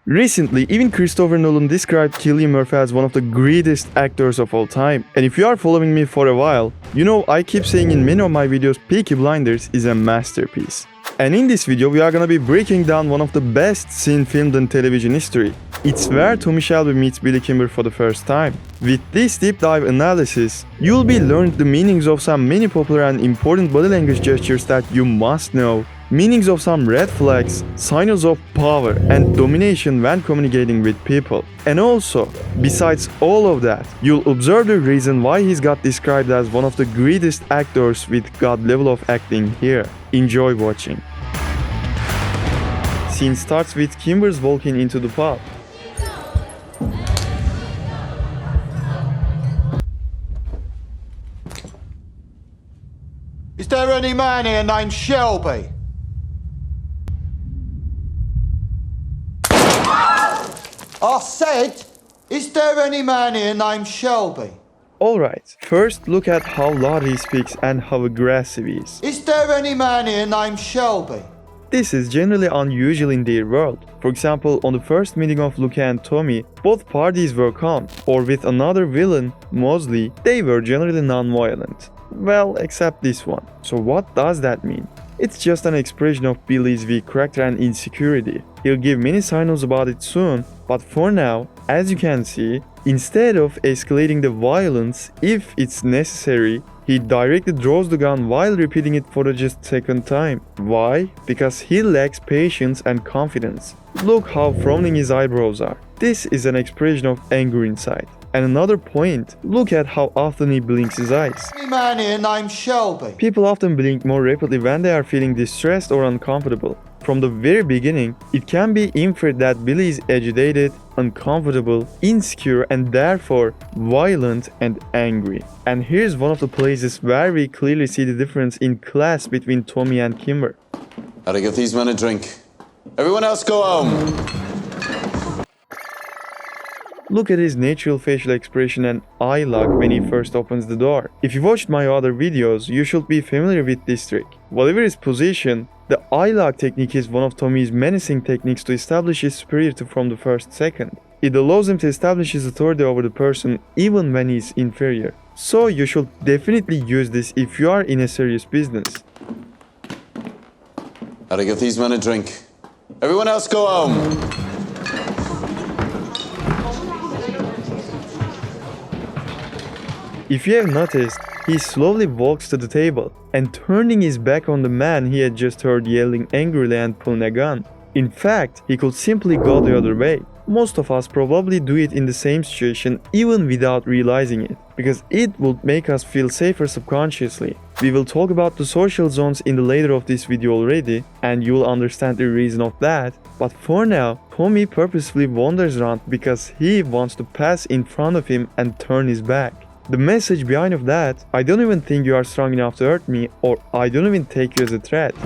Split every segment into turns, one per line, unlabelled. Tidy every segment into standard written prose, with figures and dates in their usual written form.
Recently, even Christopher Nolan described Cillian Murphy as one of the greatest actors of all time. And if you are following me for a while, you know I keep saying in many of my videos Peaky Blinders is a masterpiece. And in this video, we are gonna be breaking down one of the best scenes filmed in television history. It's where Tommy Shelby meets Billy Kimber for the first time. With this deep dive analysis, you'll be learning the meanings of some many popular and important body language gestures that you must know, meanings of some red flags, signals of power and domination when communicating with people. And also, besides all of that, you'll observe the reason why he's got described as one of the greatest actors with God level of acting here. Enjoy watching. Scene starts with Kimber's walking into the pub.
Is there any man here named Shelby? I said, is there any man here named Shelby?
Alright, first look at how loud he speaks and how aggressive he is.
Is there any man here named Shelby?
This is generally unusual in their world. For example, on the first meeting of Luca and Tommy, both parties were calm, or with another villain, Mosley, they were generally non-violent. Well, except this one. So what does that mean? It's just an expression of Billy's weak character and insecurity. He'll give many signals about it soon, but for now, as you can see, instead of escalating the violence if it's necessary, he directly draws the gun while repeating it for the just second time. Why? Because he lacks patience and confidence. Look how frowning his eyebrows are. This is an expression of anger inside. And another point, look at how often he blinks his eyes.
Any man here named Shelby?
People often blink more rapidly when they are feeling distressed or uncomfortable. From the very beginning, it can be inferred that Billy is agitated, uncomfortable, insecure, and therefore violent and angry. And here's one of the places where we clearly see the difference in class between Tommy and Kimber.
Gotta give these men a drink. Everyone else go home.
Look at his natural facial expression and eye lock when he first opens the door. If you watched my other videos, you should be familiar with this trick. Whatever his position, the eye lock technique is one of Tommy's menacing techniques to establish his superiority from the first second. It allows him to establish his authority over the person even when he is inferior. So you should definitely use this if you are in a serious business.
Gotta give these men a drink. Everyone else go home.
If you have noticed, he slowly walks to the table and turning his back on the man he had just heard yelling angrily and pulling a gun. In fact, he could simply go the other way. Most of us probably do it in the same situation even without realizing it, because it would make us feel safer subconsciously. We will talk about the social zones in the later of this video already, and you'll understand the reason of that. But for now, Tommy purposefully wanders around because he wants to pass in front of him and turn his back. The message behind of that, I don't even think you are strong enough to hurt me, or I don't even take you as a threat.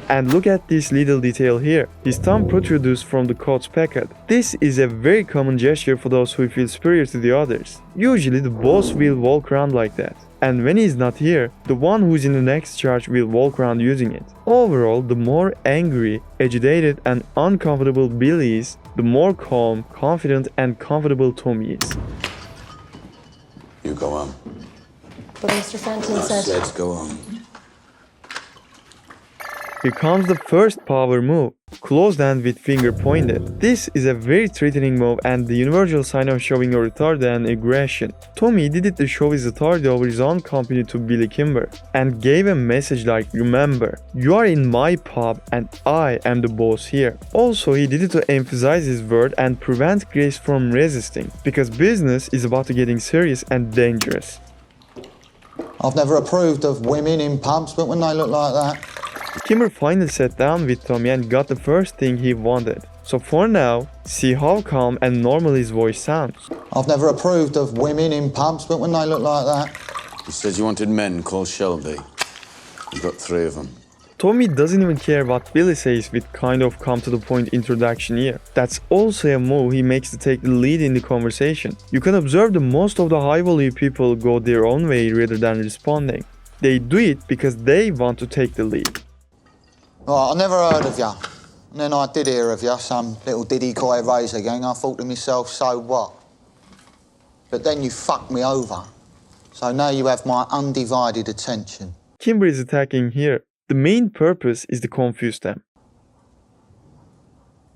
And look at this little detail here. His thumb protrudes from the coat's pocket. This is a very common gesture for those who feel superior to the others. Usually the boss will walk around like that. And when he's not here, the one who's in the next charge will walk around using it. Overall, the more angry, agitated and uncomfortable Billy is, the more calm, confident and comfortable Tommy is.
You go home.
But Mr. Fenton said...
Let's go home.
Here comes the first power move, closed hand with finger pointed. This is a very threatening move and the universal sign of showing your authority and aggression. Tommy did it to show his authority over his own company to Billy Kimber and gave a message like, remember, you are in my pub and I am the boss here. Also, he did it to emphasize his word and prevent Grace from resisting, because business is about to getting serious and dangerous.
I've never approved of women in pubs, but when they look like that...
Kimber finally sat down with Tommy and got the first thing he wanted. So for now, see how calm and normal his voice sounds.
I've never approved of women in pubs, but when they look like that...
You said you wanted men called Shelby. You got 3 of them.
Tommy doesn't even care what Billy says with kind of come-to-the-point introduction here. That's also a move he makes to take the lead in the conversation. You can observe that most of the high-value people go their own way rather than responding. They do it because they want to take the lead.
Right, I never heard of you. And then I did hear of you, some little diddy coy razor gang. I thought to myself, so what? But then you fucked me over. So now you have my undivided attention.
Kimber is attacking here. The main purpose is to confuse them.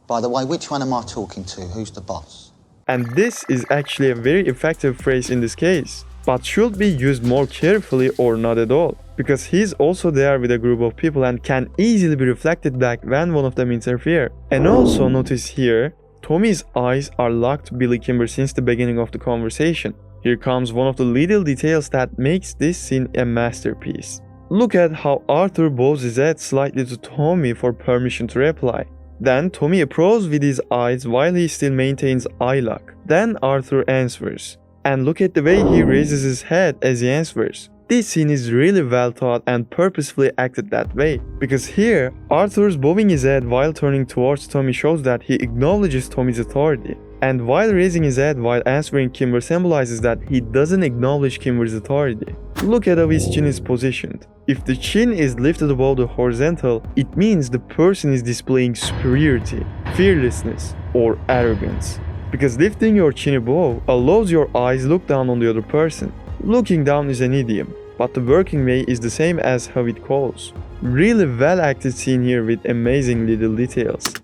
By the way, which one am I talking to? Who's the boss?
And this is actually a very effective phrase in this case, but should be used more carefully or not at all, because he's also there with a group of people and can easily be reflected back when one of them interfere. And also notice here, Tommy's eyes are locked to Billy Kimber since the beginning of the conversation. Here comes one of the little details that makes this scene a masterpiece. Look at how Arthur bows his head slightly to Tommy for permission to reply. Then Tommy approaches with his eyes while he still maintains eye lock. Then Arthur answers. And look at the way he raises his head as he answers. This scene is really well thought and purposefully acted that way. Because here, Arthur's bowing his head while turning towards Tommy shows that he acknowledges Tommy's authority. And while raising his head while answering Kimber symbolizes that he doesn't acknowledge Kimber's authority. Look at how his chin is positioned. If the chin is lifted above the horizontal, it means the person is displaying superiority, fearlessness, or arrogance. Because lifting your chin above allows your eyes look down on the other person. Looking down is an idiom, but the working way is the same as how it calls. Really well acted scene here with amazing little details.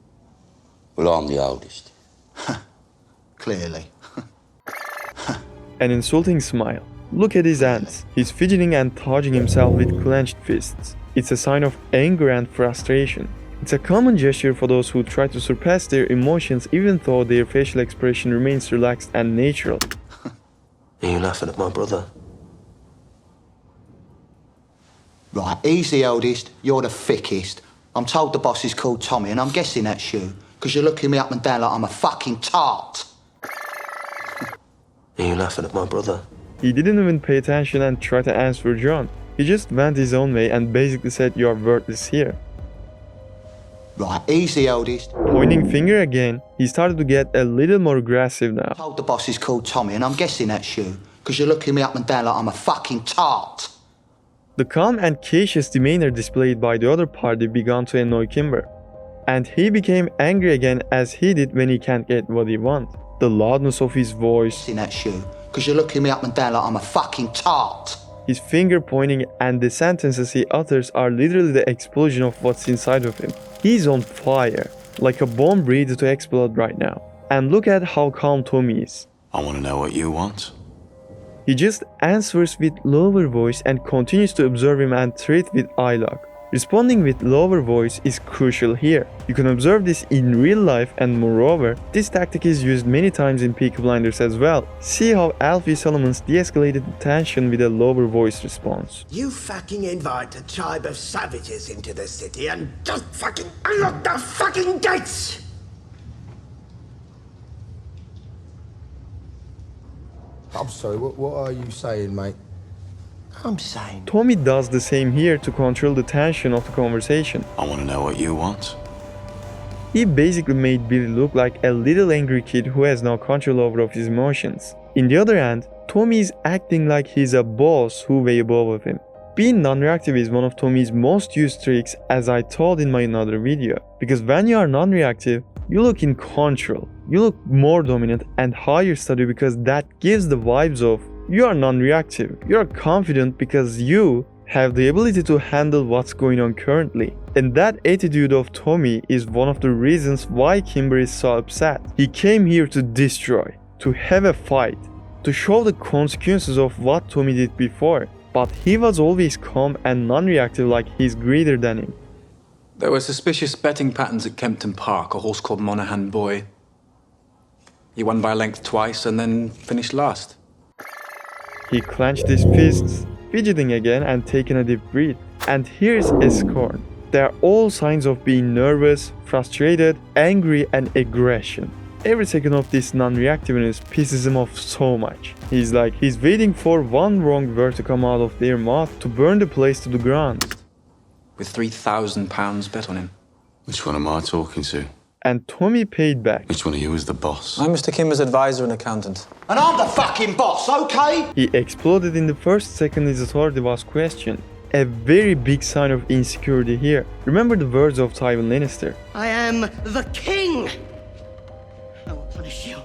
Well, I'm the oldest.
Clearly.
An insulting smile. Look at his hands. He's fidgeting and touching himself with clenched fists. It's a sign of anger and frustration. It's a common gesture for those who try to surpass their emotions even though their facial expression remains relaxed and natural.
Are you laughing at my brother?
Right, he's the oldest, you're the thickest. I'm told the boss is called Tommy, and I'm guessing that's you, because you're looking me up and down like I'm a fucking tart.
Are you laughing at my brother?
He didn't even pay attention and try to answer John. He just went his own way and basically said you are worthless here.
Right, he's the oldest.
Pointing finger again, he started to get a little more aggressive now.
Told the boss is called Tommy, and I'm guessing that's you, because you're looking me up and down like I'm a fucking tart.
The calm and cautious demeanor displayed by the other party began to annoy Kimber. And he became angry again as he did when he can't get what he wants. The loudness of his voice,
Guessing that's you, because you're looking me up and down like I'm a fucking tart.
his finger pointing, and the sentences he utters are literally the explosion of what's inside of him. He's on fire, like a bomb ready to explode right now. And look at how calm Tommy is.
I want to know what you want.
He just answers with lower voice and continues to observe him and treat with eye lock. Responding with lower voice is crucial here. You can observe this in real life, and moreover, this tactic is used many times in Peaky Blinders as well. See how Alfie Solomons de-escalated the tension with a lower voice response.
You fucking invite a tribe of savages into the city and just fucking unlock the fucking gates!
I'm sorry, what are you saying, mate?
I'm saying.
Tommy does the same here to control the tension of the conversation.
I want to know what you want.
He basically made Billy look like a little angry kid who has no control over his emotions. In the other hand, Tommy is acting like he's a boss who way above him. Being non-reactive is one of Tommy's most used tricks, as I told in my another video. Because when you are non-reactive, you look in control. You look more dominant and higher study, because that gives the vibes of you are non-reactive. You are confident because you have the ability to handle what's going on currently. And that attitude of Tommy is one of the reasons why Kimber is so upset. He came here to destroy, to have a fight, to show the consequences of what Tommy did before. But he was always calm and non-reactive, like he's greater than him.
There were suspicious betting patterns at Kempton Park, a horse called Monaghan Boy. He won by a length twice and then finished last.
He clenched his fists, fidgeting again and taking a deep breath. And here's a scorn. They are all signs of being nervous, frustrated, angry, and aggression. Every second of this non-reactiveness pisses him off so much. He's waiting for one wrong word to come out of their mouth to burn the place to the ground.
With £3,000 bet on him.
Which one am I talking to?
And Tommy paid back.
Which one of you is the boss?
I'm Mr. Kimber's advisor and accountant.
And I'm the fucking boss, okay?
He exploded in the first second his authority was questioned. a very big sign of insecurity here. Remember the words of Tywin Lannister.
I am the king! I will punish you.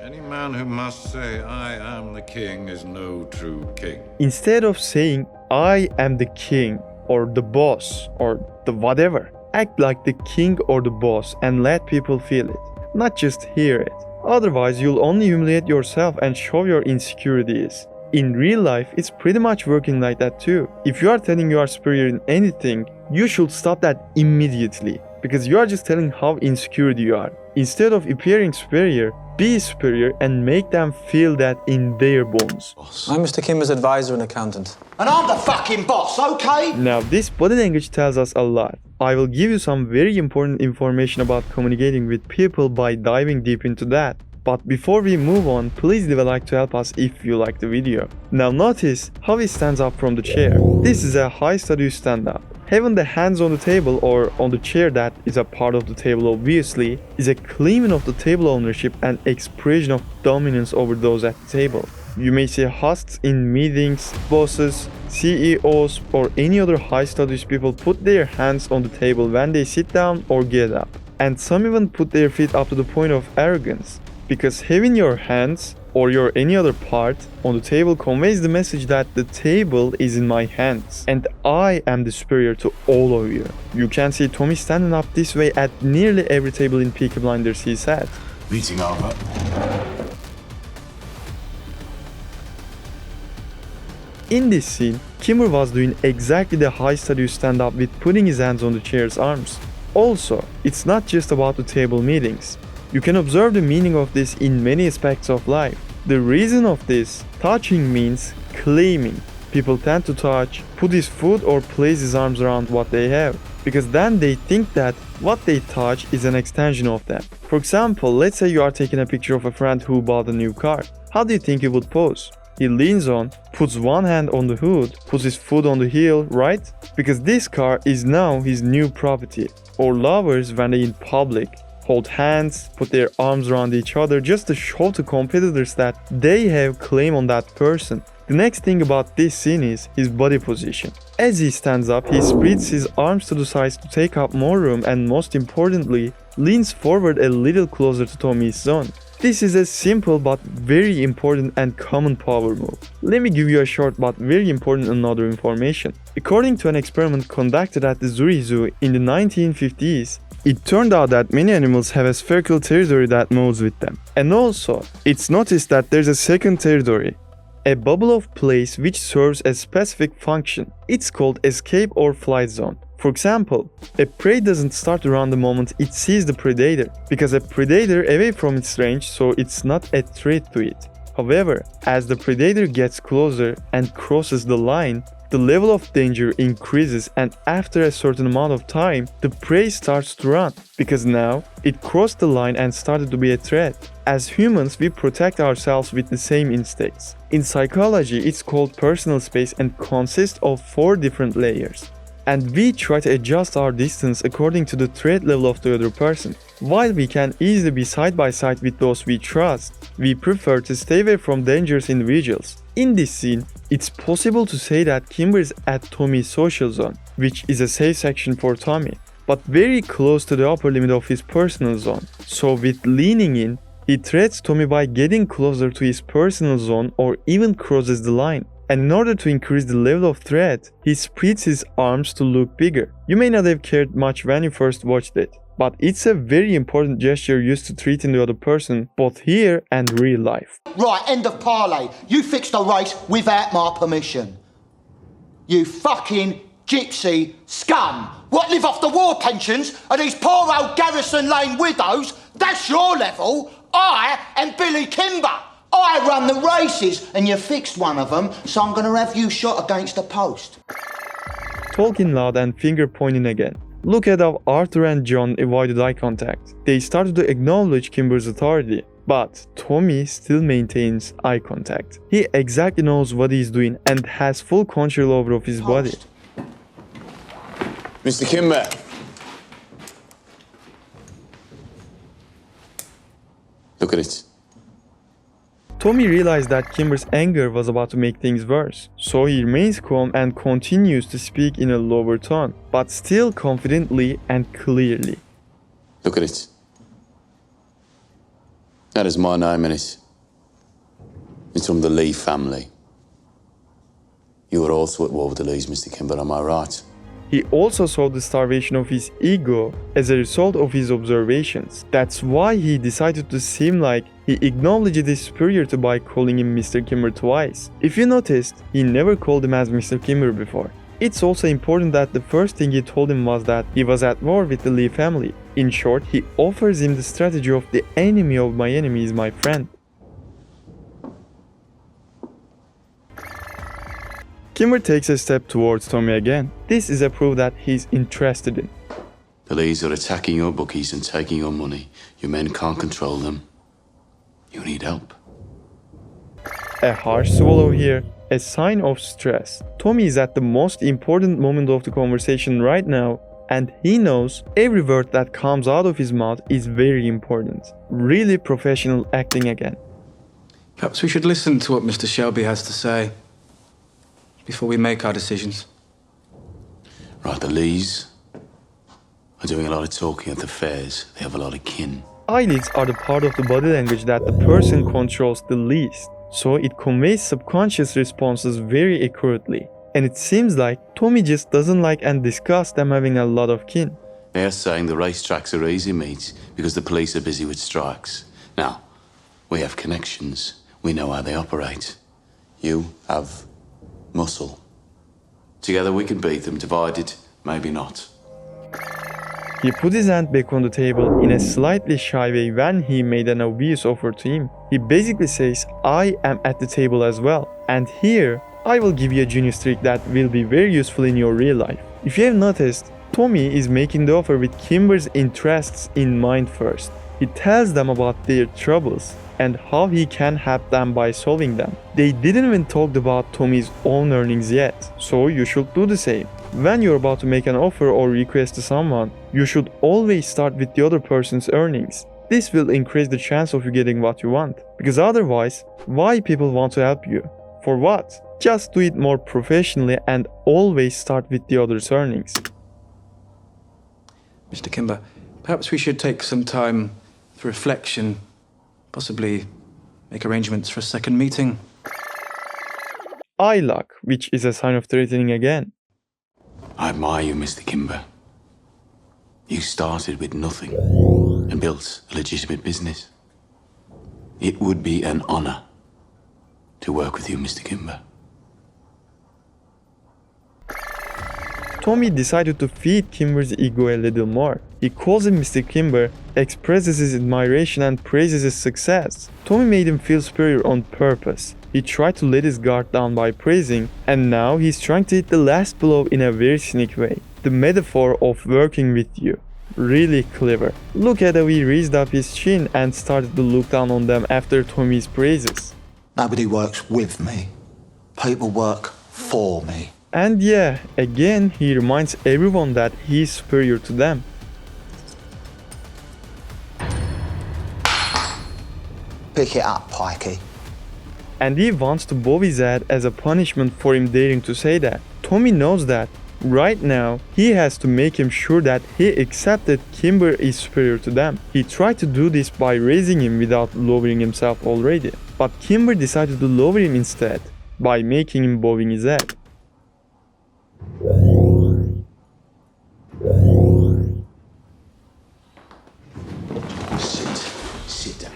Any man who must say, I am the king, is no true king.
Instead of saying, I am the king, or the boss, or the whatever, act like the king or the boss and let people feel it, not just hear it. Otherwise, you'll only humiliate yourself and show your insecurities. In real life, it's pretty much working like that too. If you are telling you are superior in anything, you should stop that immediately, because you are just telling how insecure you are. Instead of appearing superior, be superior and make them feel that in their bones.
I'm Mr. Kimber's advisor and accountant.
And I'm the fucking boss, okay?
Now, this body language tells us a lot. I will give you some very important information about communicating with people by diving deep into that. But before we move on, please leave a like to help us if you like the video. Now notice how he stands up from the chair. This is a high status stand up. Having the hands on the table or on the chair that is a part of the table obviously is a claiming of the table ownership and expression of dominance over those at the table. You may see hosts in meetings, bosses, CEOs or any other high status people put their hands on the table when they sit down or get up. And some even put their feet up to the point of arrogance. Because having your hands or your any other part on the table conveys the message that the table is in my hands and I am the superior to all of you. You can see Tommy standing up this way at nearly every table in Peaky Blinders he sat.
Meeting over.
In this scene, Kimber was doing exactly the high status stand up with putting his hands on the chair's arms. Also, it's not just about the table meetings. You can observe the meaning of this in many aspects of life. The reason of this, touching means claiming. People tend to touch, put his foot or place his arms around what they have, because then they think that what they touch is an extension of them. For example, let's say you are taking a picture of a friend who bought a new car. How do you think he would pose? He leans on, puts one hand on the hood, puts his foot on the heel, right? Because this car is now his new property. Or lovers, when they're in public, hold hands, put their arms around each other just to show to competitors that they have claim on that person. The next thing about this scene is his body position. As he stands up, he spreads his arms to the sides to take up more room and most importantly, leans forward a little closer to Tommy's zone. This is a simple but very important and common power move. Let me give you a short but very important another information. According to an experiment conducted at the Zurich Zoo in the 1950s, it turned out that many animals have a spherical territory that moves with them. And also, it's noticed that there's a second territory, a bubble of place which serves a specific function. It's called escape or flight zone. For example, a prey doesn't start to run the moment it sees the predator, because a predator away from its range, so it's not a threat to it. However, as the predator gets closer and crosses the line, the level of danger increases and after a certain amount of time, the prey starts to run, because now it crossed the line and started to be a threat. As humans, we protect ourselves with the same instincts. In psychology, it's called personal space and consists of 4 different layers. And we try to adjust our distance according to the threat level of the other person. While we can easily be side by side with those we trust, we prefer to stay away from dangerous individuals. In this scene, it's possible to say that Kimber is at Tommy's social zone, which is a safe section for Tommy, but very close to the upper limit of his personal zone. So with leaning in, he threats Tommy by getting closer to his personal zone or even crosses the line. And in order to increase the level of threat, he spreads his arms to look bigger. You may not have cared much when you first watched it, but it's a very important gesture used to treating the other person, both here and real life.
Right, end of parley. You fixed the race without my permission. You fucking gypsy scum. What, live off the war pensions of these poor old Garrison Lane widows? That's your level. I am Billy Kimber. I run the races, and you fixed one of them, so I'm gonna have you shot against a post.
Talking loud and finger pointing again. Look at how Arthur and John avoided eye contact. They started to acknowledge Kimber's authority, but Tommy still maintains eye contact. He exactly knows what he's doing and has full control over his body.
Mr. Kimber. Look at it.
Tommy realized that Kimber's anger was about to make things worse, so he remains calm and continues to speak in a lower tone, but still confidently and clearly.
Look at it. That is my name in it. It's from the Lee family. You are also at war with the Lees, Mr. Kimber, am I right?
He also saw the starvation of his ego as a result of his observations. That's why he decided to seem like he acknowledged his superiority by calling him Mr. Kimber twice. If you noticed, he never called him as Mr. Kimber before. It's also important that the first thing he told him was that he was at war with the Lee family. In short, he offers him the strategy of the enemy of my enemy is my friend. Kimber takes a step towards Tommy again. This is a proof that he's interested in.
The Lees are attacking your bookies and taking your money. Your men can't control them. You need help.
A harsh swallow here, a sign of stress. Tommy is at the most important moment of the conversation right now, and he knows every word that comes out of his mouth is very important. Really professional acting again.
Perhaps we should listen to what Mr. Shelby has to say before we make our decisions.
Right, the Lees are doing a lot of talking at the fairs. They have a lot of kin.
Eyelids are the part of the body language that the person controls the least, so it conveys subconscious responses very accurately. And it seems like Tommy just doesn't like and disgusts them having a lot of kin.
They are saying the racetracks are easy meat because the police are busy with strikes. Now, we have connections. We know how they operate. You have muscle. Together we can beat them. Divided, maybe not.
He put his hand back on the table in a slightly shy way when he made an obvious offer to him. He basically says, I am at the table as well. And here, I will give you a genius trick that will be very useful in your real life. If you have noticed, Tommy is making the offer with Kimber's interests in mind first. He tells them about their troubles and how he can help them by solving them. They didn't even talk about Tommy's own earnings yet, so you should do the same. When you're about to make an offer or request to someone, you should always start with the other person's earnings. This will increase the chance of you getting what you want. Because otherwise, why people want to help you? For what? Just do it more professionally and always start with the other's earnings.
Mr. Kimber, perhaps we should take some time for reflection, possibly make arrangements for a second meeting.
Eye lock, which is a sign of threatening again.
I admire you, Mr. Kimber. You started with nothing and built a legitimate business. It would be an honor to work with you, Mr. Kimber.
Tommy decided to feed Kimber's ego a little more. He calls him Mr. Kimber, expresses his admiration and praises his success. Tommy made him feel superior on purpose. He tried to let his guard down by praising, and now he's trying to hit the last blow in a very sneaky way. The metaphor of working with you. Really clever. Look at how he raised up his chin and started to look down on them after Tommy's praises.
Nobody works with me. People work for me.
And yeah, again he reminds everyone that he's superior to them.
Pick it up, Pikey.
And he wants to bow his head as a punishment for him daring to say that. Tommy knows that. Right now, he has to make him sure that he accepts that Kimber is superior to them. He tried to do this by raising him without lowering himself already. But Kimber decided to lower him instead, by making him bowing his head.
Sit down.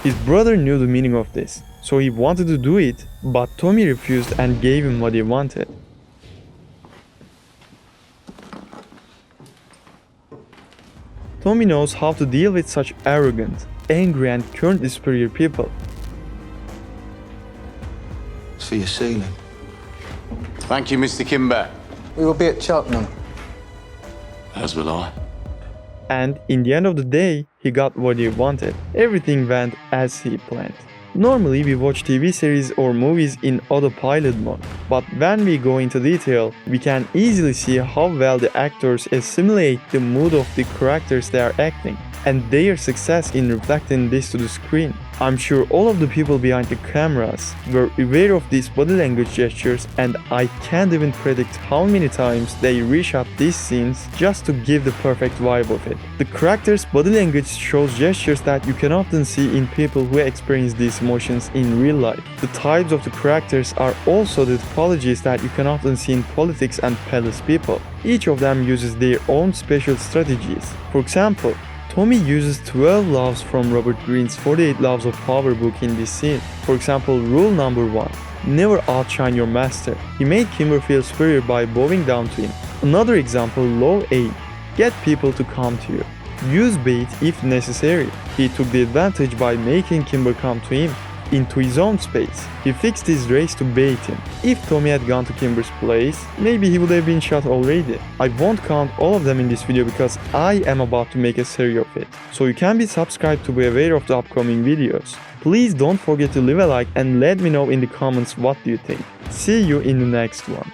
His brother knew the meaning of this, so he wanted to do it, but Tommy refused and gave him what he wanted. Tommy knows how to deal with such arrogant, angry and currently superior people.
It's for your ceiling.
Thank you, Mr. Kimber.
We will be at Cheltenham.
As will I.
And in the end of the day, he got what he wanted. Everything went as he planned. Normally we watch TV series or movies in autopilot mode, but when we go into detail, we can easily see how well the actors assimilate the mood of the characters they are acting. and their success in reflecting this to the screen. I'm sure all of the people behind the cameras were aware of these body language gestures, and I can't even predict how many times they reshot these scenes just to give the perfect vibe of it. The character's body language shows gestures that you can often see in people who experience these emotions in real life. The types of the characters are also the typologies that you can often see in politics and palace people. Each of them uses their own special strategies. For example, Tommy uses 12 laws from Robert Greene's 48 Laws of Power book in this scene. For example, rule number 1. Never outshine your master. He made Kimber feel superior by bowing down to him. Another example, law 8. Get people to come to you. Use bait if necessary. He took the advantage by making Kimber come to him into his own space. He fixed his race to bait him. If Tommy had gone to Kimber's place, maybe he would have been shot already. I won't count all of them in this video because I am about to make a series of it, so you can be subscribed to be aware of the upcoming videos. Please don't forget to leave a like and let me know in the comments what do you think. See you in the next one.